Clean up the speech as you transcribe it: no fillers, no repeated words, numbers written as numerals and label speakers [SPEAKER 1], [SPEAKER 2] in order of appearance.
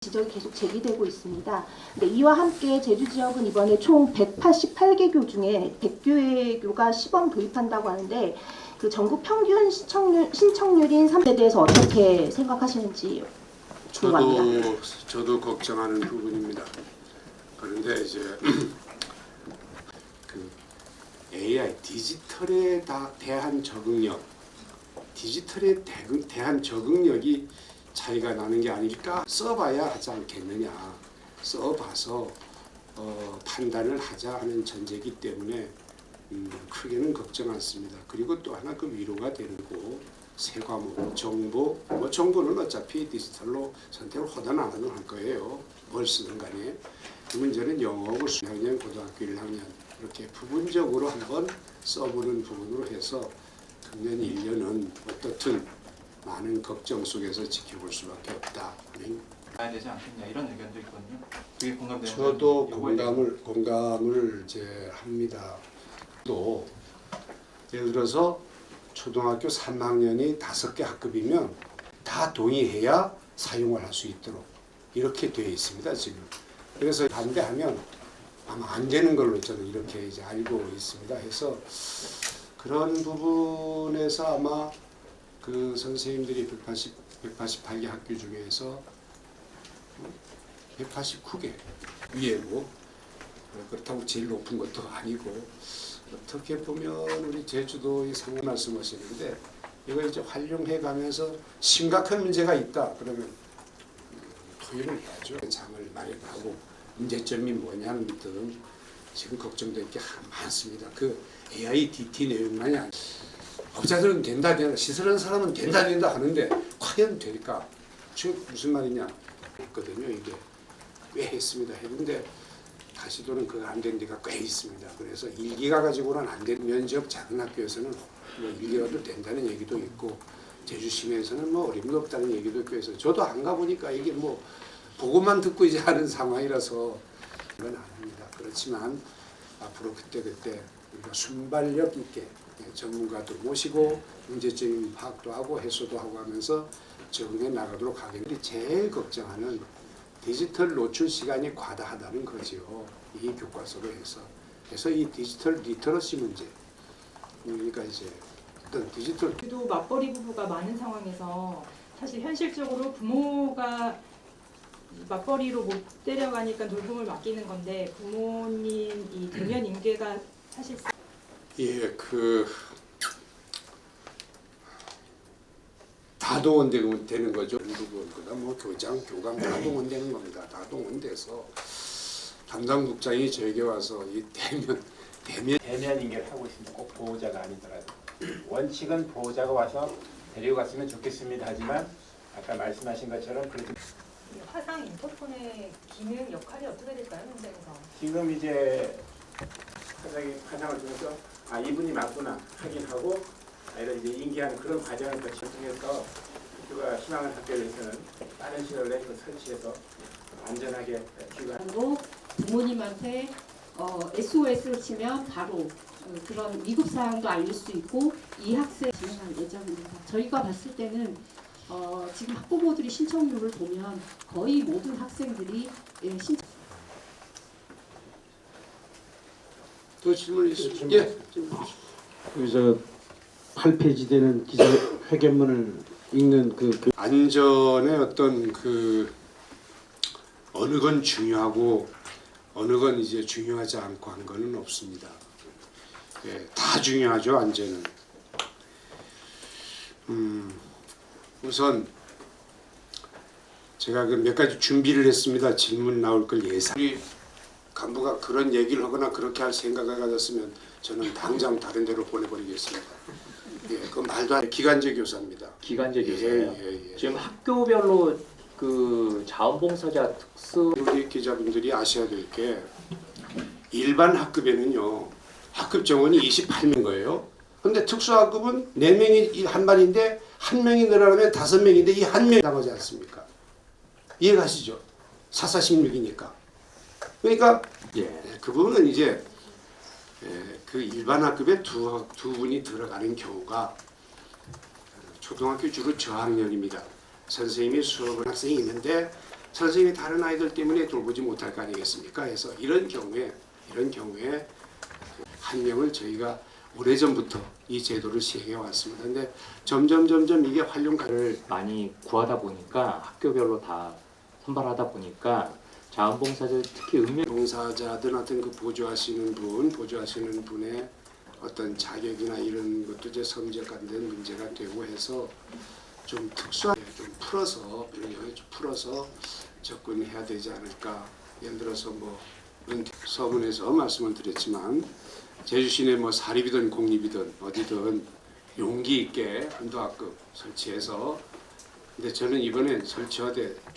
[SPEAKER 1] 지적이 계속 제기되고 있습니다. 근데 이와 함께 제주 지역은 이번에 총 188개 교 중에 100교의 교가 시범 도입한다고 하는데 그 전국 평균 신청률인 3에 대해서 어떻게 생각하시는지 궁금합니다.
[SPEAKER 2] 저도 걱정하는 부분입니다. 그런데 이제 그 AI 디지털에 대한 적응력, 디지털에 대한 적응력이 차이가 나는 게 아닐까? 써봐야 하지 않겠느냐. 써봐서 판단을 하자 하는 전제이기 때문에 크게는 걱정 않습니다. 그리고 또 하나 그 위로가 되는 거 새 과목, 정보, 정보는 어차피 디지털로 선택을 하든 안 하든 할 거예요. 뭘 쓰든 간에. 그 문제는 영어고 수학년, 고등학교 1학년 이렇게 부분적으로 한번 써보는 부분으로 해서 금년 1년은 어떻든 많은 걱정 속에서 지켜볼 수밖에 없다 하는.
[SPEAKER 3] 가야 되지 않겠냐 이런 의견도 있거든요. 그게 공감되는.
[SPEAKER 2] 저도 공감을 이제 합니다. 또 예를 들어서 초등학교 3학년이 5개 학급이면 다 동의해야 사용을 할 수 있도록 이렇게 되어 있습니다 지금. 그래서 반대하면 아마 안 되는 걸로 저는 이렇게 이제 알고 있습니다. 해서 그런 부분에서 아마 그 선생님들이 188개 학교 중에서 189개 위에고 그렇다고 제일 높은 것도 아니고 어떻게 보면 우리 제주도의 상황 말씀하시는데 이걸 이제 활용해 가면서 심각한 문제가 있다 그러면 토의를 해야죠. 장을 마련하고 문제점이 뭐냐는 등 지금 걱정될 게 많습니다. 그 AI DT 내용만이 아니라 업자들은 된다 시설하는 사람은 된다 하는데 과연 될까? 지금 무슨 말이냐 했거든요. 이게 꽤 했습니다. 했는데 다시도는 그거 안 된 데가 꽤 있습니다. 그래서 1기가 가지고는 안 된 면적 작은 학교에서는 뭐 1기가도 된다는 얘기도 있고 제주시내에서는 뭐 어림도 없다는 얘기도 있고 해서 저도 안 가보니까 이게 뭐 보고만 듣고 이제 하는 상황이라서 그건 아닙니다. 그렇지만 앞으로 그때 우리가 순발력 있게 전문가도 모시고 문제점 파악도 하고 해소도 하고 하면서 적응해 나가도록 하겠는데 제일 걱정하는 디지털 노출 시간이 과다하다는 거지요. 이 교과서로 해서. 그래서 이 디지털 리터러시 문제. 그러니까 이제 어떤 디지털.
[SPEAKER 4] 또 맞벌이 부부가 많은 상황에서 사실 현실적으로 부모가 맞벌이로 못 데려가니까 돌봄을 맡기는 건데 부모님 이 대면 인계가 사실.
[SPEAKER 2] 예, 다 동원되는 거죠. 누구보다 뭐 교장, 교감 다 동원되는 겁니다. 다 동원돼서 담당 국장이 저에게 와서 이
[SPEAKER 5] 대면 인계를 하고 있습니다. 꼭 보호자가 아니더라도 원칙은 보호자가 와서 데리고 갔으면 좋겠습니다. 하지만 아까 말씀하신 것처럼 그래도
[SPEAKER 4] 화상 인터폰의 기능 역할이 어떻게 될까요, 현장에서?
[SPEAKER 5] 지금 이제 화상을 통해서 이분이 맞구나 확인하고 이런 이제 인계하는 그런 과정을 통해서 학교가 희망하는 학교에서는 빠른 시일 내에 설치해서 안전하게
[SPEAKER 6] 로 부모님한테 SOS를 치면 바로 그런 위급 사항도 알릴 수 있고 이 학생 진행할 예정입니다. 저희가 봤을 때는 지금 학부모들이 신청률을 보면 거의 모든 학생들이 신청.
[SPEAKER 2] 또 질문 있으시죠? 예.
[SPEAKER 7] 그래서 8페이지 되는 기자회견문을 읽는
[SPEAKER 2] 안전의 어떤 어느 건 중요하고 어느 건 이제 중요하지 않고 한 거는 없습니다. 예, 다 중요하죠 안전은. 우선 제가 몇 가지 준비를 했습니다. 질문 나올 걸 예상. 우리 간부가 그런 얘기를 하거나 그렇게 할 생각을 가졌으면 저는 당장 다른 데로 보내버리겠습니다. 예, 그 말도 안 돼. 기간제 교사입니다.
[SPEAKER 8] 기간제 교사예요.
[SPEAKER 2] 예.
[SPEAKER 8] 지금 학교별로 그 자원봉사자 특수
[SPEAKER 2] 우리 기자분들이 아셔야 될 게 일반 학급에는요 학급 정원이 28명 거예요. 근데 특수학급은 4명이 한 반인데 1명이 늘어나면 5명인데 이 1명이 나가지 않습니까? 이해가시죠? 446이니까. 그러니까 그 부분은 이제 그 일반 학급에 두 분이 들어가는 경우가 초등학교 주로 저학년입니다. 선생님이 수업을 학생이 있는데 선생님이 다른 아이들 때문에 돌보지 못할 거 아니겠습니까? 그래서 이런 경우에 한 명을 저희가 오래전부터 이 제도를 시행해 왔습니다. 근데 점점 이게 활용가를
[SPEAKER 8] 많이 구하다 보니까 학교별로 다 선발하다 보니까 자원봉사자 특히
[SPEAKER 2] 봉사자들 어떤 그 보조하시는 분의 어떤 자격이나 이런 것도 이제 성적 관련 문제가 되고 해서 좀 특수하게 좀 풀어서 이런 영역을 좀 풀어서 접근해야 되지 않을까. 예를 들어서 뭐 서문에서 말씀을 드렸지만 제주시내 뭐 사립이든 공립이든 어디든 용기 있게 한도학급 설치해서 근데 저는 이번엔 설치하되 좀